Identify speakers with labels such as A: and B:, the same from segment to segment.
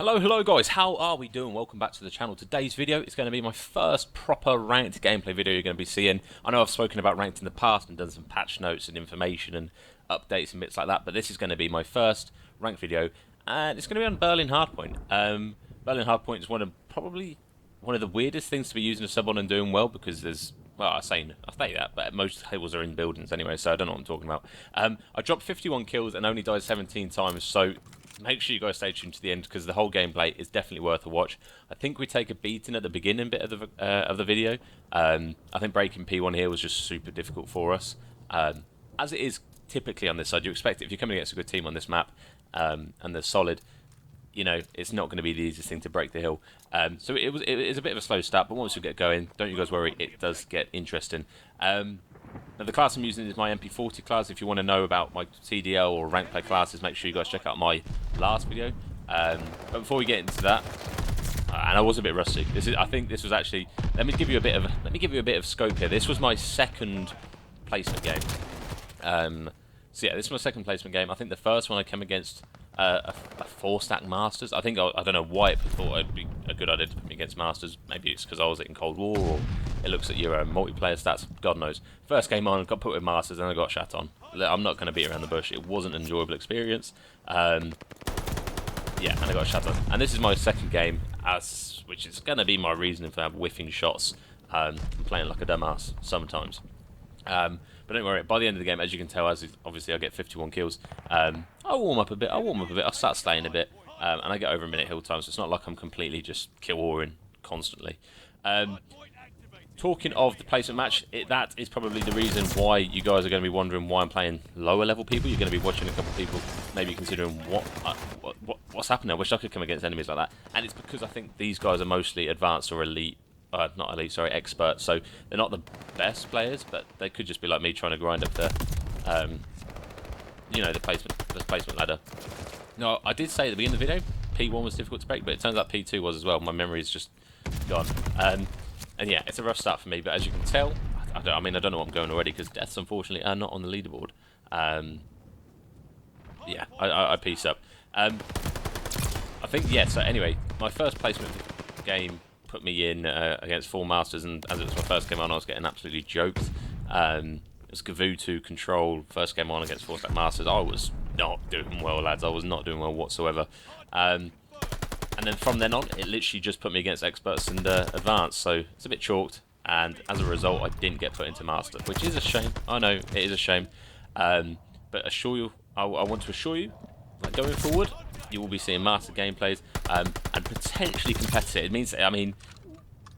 A: Hello guys, how are we doing? Welcome back to the channel. Today's video is going to be my first proper ranked gameplay video you're going to be seeing. I know I've spoken about ranked in the past and done some patch notes and information and updates and bits like that, but this is going to be my first ranked video, and it's going to be on Berlin Hardpoint. Berlin Hardpoint is probably one of the weirdest things to be using a sub on and doing well, because there's, well, I say that, but most tables are in buildings anyway, so I don't know what I'm talking about. I dropped 51 kills and only died 17 times, so make sure you guys stay tuned to the end, because the whole gameplay is definitely worth a watch. I think we take a beating at the beginning bit of the video. I think breaking P1 here was just super difficult for us, as it is typically on this side. You expect it if you're coming against a good team on this map, and they're solid. You know, it's not going to be the easiest thing to break the hill. So it is a bit of a slow start, but once we get going, don't you guys worry, it does get interesting. Now the class I'm using is my MP40 class. If you want to know about my CDL or rank play classes, make sure you guys check out my last video. But before we get into that, and I was a bit rusty. I think this was actually. Let me give you a bit of scope here. This was my second placement game. So yeah, this is my second placement game. I think the first one I came against a 4-stack Masters. I don't know why it thought it'd be a good idea to put me against Masters. Maybe it's because I was in Cold War, or it looks at your multiplayer stats. God knows. First game on, got put with Masters, and I got shat on. I'm not going to beat around the bush. It wasn't an enjoyable experience. Yeah, and I got shat on. And this is my second game, which is going to be my reasoning for whiffing shots. And playing like a dumbass sometimes. But don't worry, by the end of the game, as you can tell, obviously I get 51 kills, I'll warm up a bit, I'll start slaying a bit, and I get over a minute hill time, so it's not like I'm completely just kill-warring constantly. Talking of the placement match, that is probably the reason why you guys are going to be wondering why I'm playing lower level people. You're going to be watching a couple of people maybe considering what's happening. I wish I could come against enemies like that. And it's because I think these guys are mostly advanced or elite. Not elite, sorry, experts. So they're not the best players, but they could just be like me trying to grind up the, you know, the placement ladder. No, I did say at the beginning of the video, P1 was difficult to break, but it turns out P2 was as well. My memory is just gone. And yeah, it's a rough start for me, but as you can tell, I don't know what I'm going already, because deaths, unfortunately, are not on the leaderboard. Yeah, I piece up. I think, yeah, so anyway, my first placement game put me in against 4 Masters, and as it was my first game on, I was getting absolutely joked. It was Gavutu control, first game on against 4-stack Masters. I was not doing well, lads. I was not doing well whatsoever. And then from then on, it literally just put me against experts and advanced, so it's a bit chalked, and as a result, I didn't get put into Master, which is a shame. I know, it is a shame. But I want to assure you, like, going forward, you will be seeing Master gameplays, and potentially competitive. It means, I mean,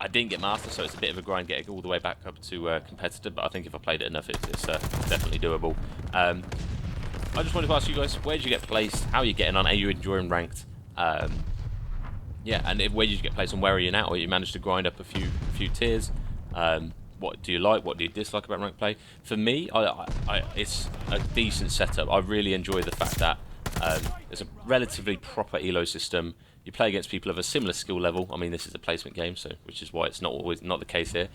A: I didn't get Master, so it's a bit of a grind getting all the way back up to competitive, but I think if I played it enough, it's definitely doable. I just wanted to ask you guys, where did you get placed? How are you getting on? Are you enjoying ranked? Yeah, and where did you get placed, and where are you now? Or you managed to grind up a few tiers? What do you like? What do you dislike about ranked play? For me, it's a decent setup. I really enjoy the fact that there's a relatively proper elo system. You play against people of a similar skill level. I mean, this is a placement game, so which is why it's not always not the case here.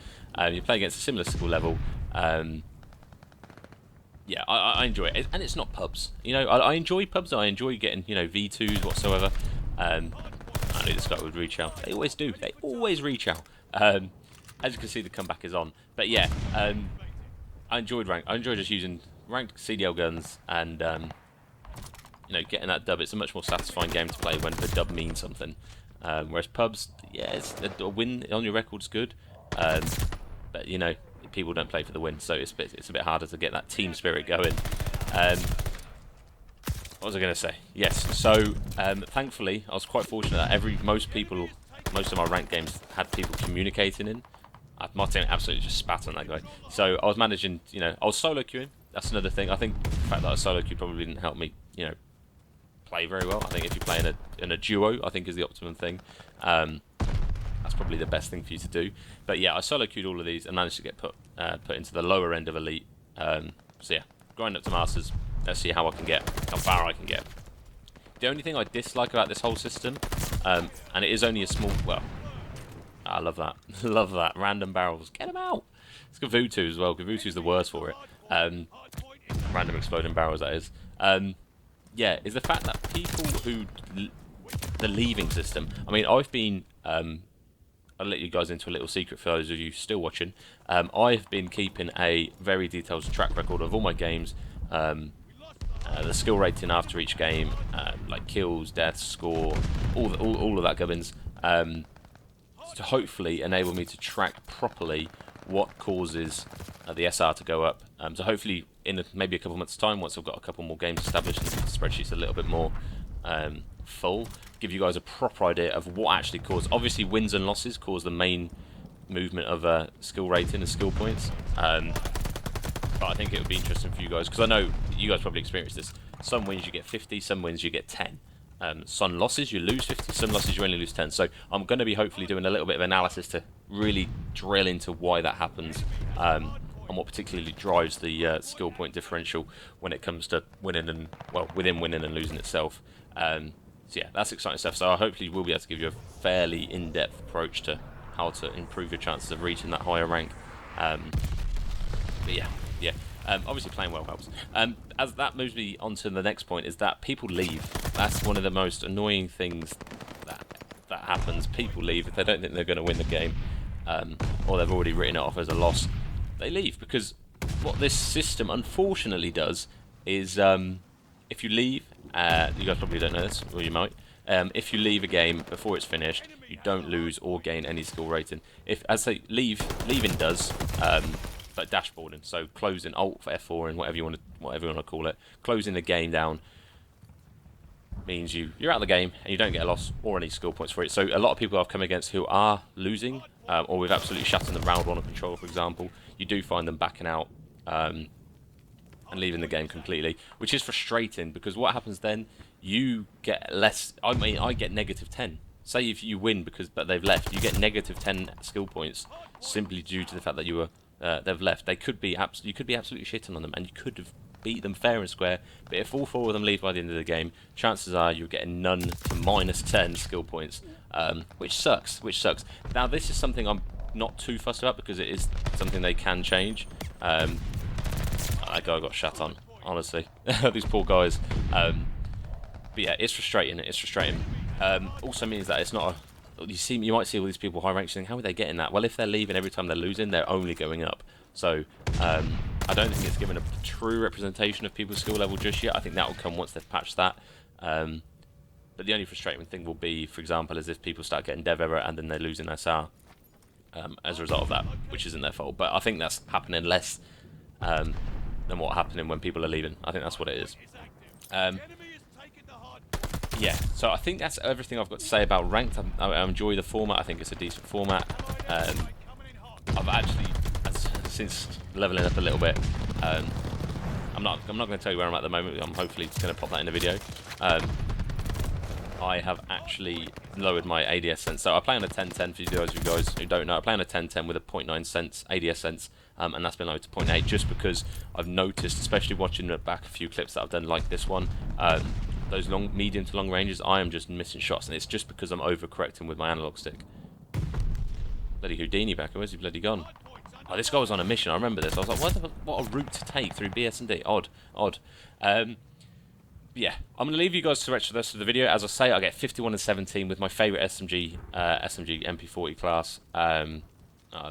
A: You play against a similar skill level. Yeah, I enjoy it, and it's not pubs. You know, I enjoy pubs. I enjoy getting, you know, V2s whatsoever. I knew this guy would reach out. They always do. They always reach out. As you can see, the comeback is on. But yeah, I enjoyed rank. I enjoyed just using ranked CDL guns and you know, getting that dub. It's a much more satisfying game to play when the dub means something. Whereas pubs, yeah, it's a win on your record's good, but you know, people don't play for the win, so it's a bit harder to get that team spirit going. What was I going to say? Yes, so thankfully I was quite fortunate that most of my ranked games had people communicating in. My team absolutely just spat on that guy. So I was managing, you know, I was solo queuing. That's another thing. I think the fact that I solo queue probably didn't help me, you know, play very well. I think if you play in a duo, I think is the optimum thing. That's probably the best thing for you to do. But yeah, I solo queued all of these and managed to get put into the lower end of elite. So yeah, grind up to Masters. Let's see how far I can get. The only thing I dislike about this whole system, and it is only a small, well, I love that. Love that. Random barrels. Get them out. It's Gavutu as well. Gavutu's the worst for it. Random exploding barrels, that is. Yeah, is the fact that people who the leaving system. I mean, I've been I'll let you guys into a little secret for those of you still watching. I've been keeping a very detailed track record of all my games, the skill rating after each game, like kills, deaths, score, all of that gubbins, to hopefully enable me to track properly what causes the SR to go up. So hopefully in maybe a couple of months' time, once I've got a couple more games established and the spreadsheet's a little bit more full, give you guys a proper idea of what actually caused. Obviously, wins and losses cause the main movement of skill rating and skill points. But I think it would be interesting for you guys, because I know you guys probably experienced this. Some wins you get 50, some wins you get 10. Some losses you lose 50, some losses you only lose 10. So I'm going to be hopefully doing a little bit of analysis to really drill into why that happens, and what particularly drives the skill point differential when it comes to winning and, well, within winning and losing itself. So yeah, that's exciting stuff. So I hopefully will be able to give you a fairly in-depth approach to how to improve your chances of reaching that higher rank. But yeah. Obviously playing well helps. As that moves me on to the next point, is that people leave. That's one of the most annoying things that happens. People leave if they don't think they're going to win the game, or they've already written it off as a loss. They leave, because what this system unfortunately does is, if you leave, you guys probably don't know this, or you might. If you leave a game before it's finished, you don't lose or gain any skill rating. If, as I say, leaving does, but dashboarding, so closing Alt for F4 and whatever you want to call it, closing the game down means you're out of the game and you don't get a loss or any skill points for it. So a lot of people I've come against who are losing, or we've absolutely shutting them round on a controller, for example, you do find them backing out and leaving the game completely, which is frustrating, because what happens then, you get less. I mean, I get -10. Say if you win but they've left, you get -10 skill points simply due to the fact that you were they've left. You could be absolutely shitting on them, and you could have beat them fair and square. But if all 4 of them leave by the end of the game, chances are you're getting none to -10 skill points, which sucks. Now this is something I'm not too fussed about, because it is something they can change. That guy got shut on, honestly. These poor guys. But yeah, it's frustrating. Also means that it's not a. You might see all these people high ranks saying, how are they getting that? Well, if they're leaving every time they're losing, they're only going up. So I don't think it's given a true representation of people's skill level just yet. I think that will come once they've patched that. But the only frustrating thing will be, for example, is if people start getting dev error and then they're losing SR as a result of that, which isn't their fault. But I think that's happening less than what's happening when people are leaving. I think that's what it is. Yeah, so I think that's everything I've got to say about ranked. I enjoy the format. I think it's a decent format. I've actually, since leveling up a little bit, I'm not going to tell you where I'm at the moment. I'm hopefully going to pop that in the video. I have actually lowered my ADS sense. So I play on a 1010 for those of you guys who don't know. I play on a 1010 with a 0.9 cents ADS sense, and that's been lowered to 0.8 just because I've noticed, especially watching back a few clips that I've done like this one, those medium to long ranges, I am just missing shots, and it's just because I'm overcorrecting with my analog stick. Bloody Houdini back, where's he bloody gone? Oh, this guy was on a mission, I remember this. I was like, what a route to take through BS&D. Odd. Yeah, I'm going to leave you guys to the rest of the video. As I say, I get 51 and 17 with my favourite SMG MP40 class.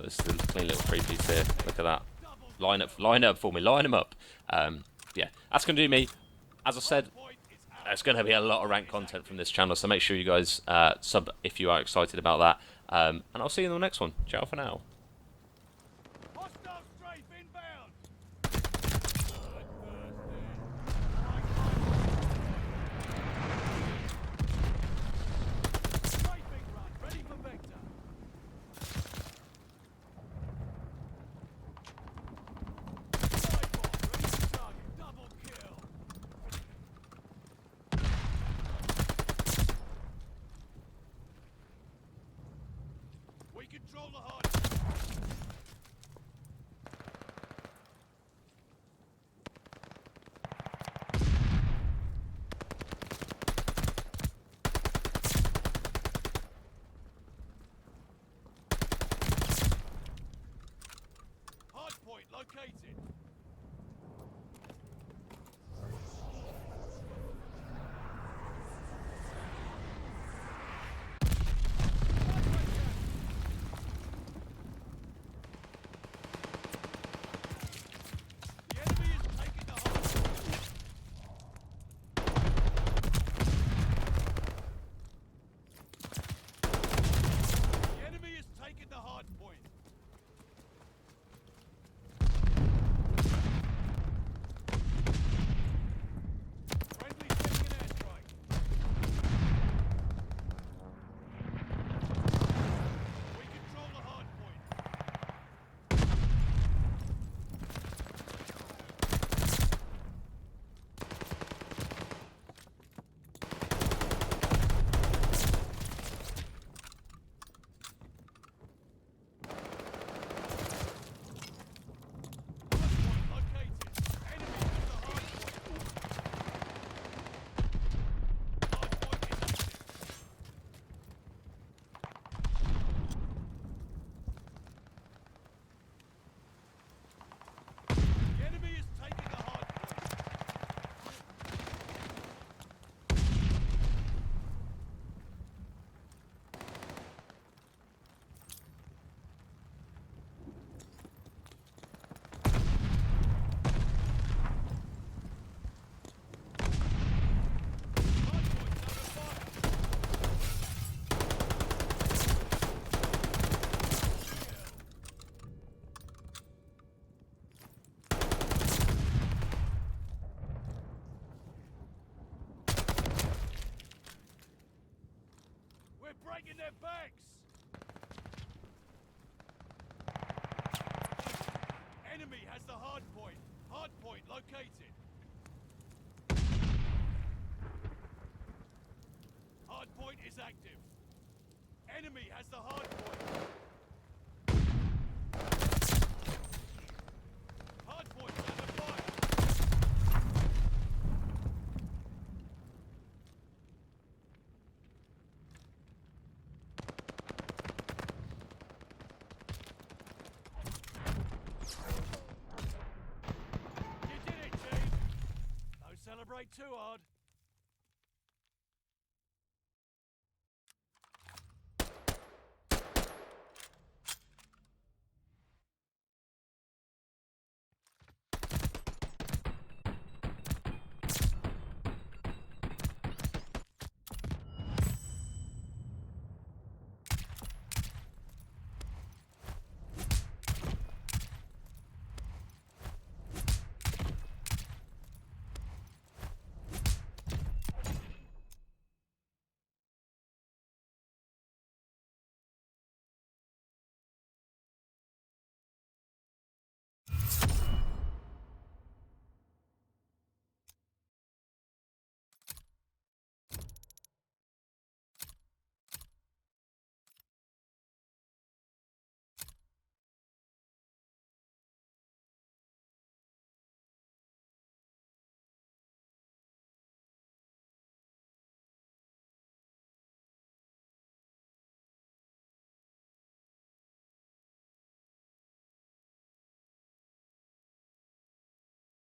A: This is a clean little 3-piece here. Look at that. Line up for me. Line them up. Yeah, that's going to do me. As I said, there's going to be a lot of ranked content from this channel, so make sure you guys sub if you are excited about that. And I'll see you in the next one. Ciao for now.
B: We control the hard. their backs! Enemy has the hard point. Hard point located. Hard point is active. Enemy has the hard point. Hard point is under fire. You did it, team. Don't celebrate too hard.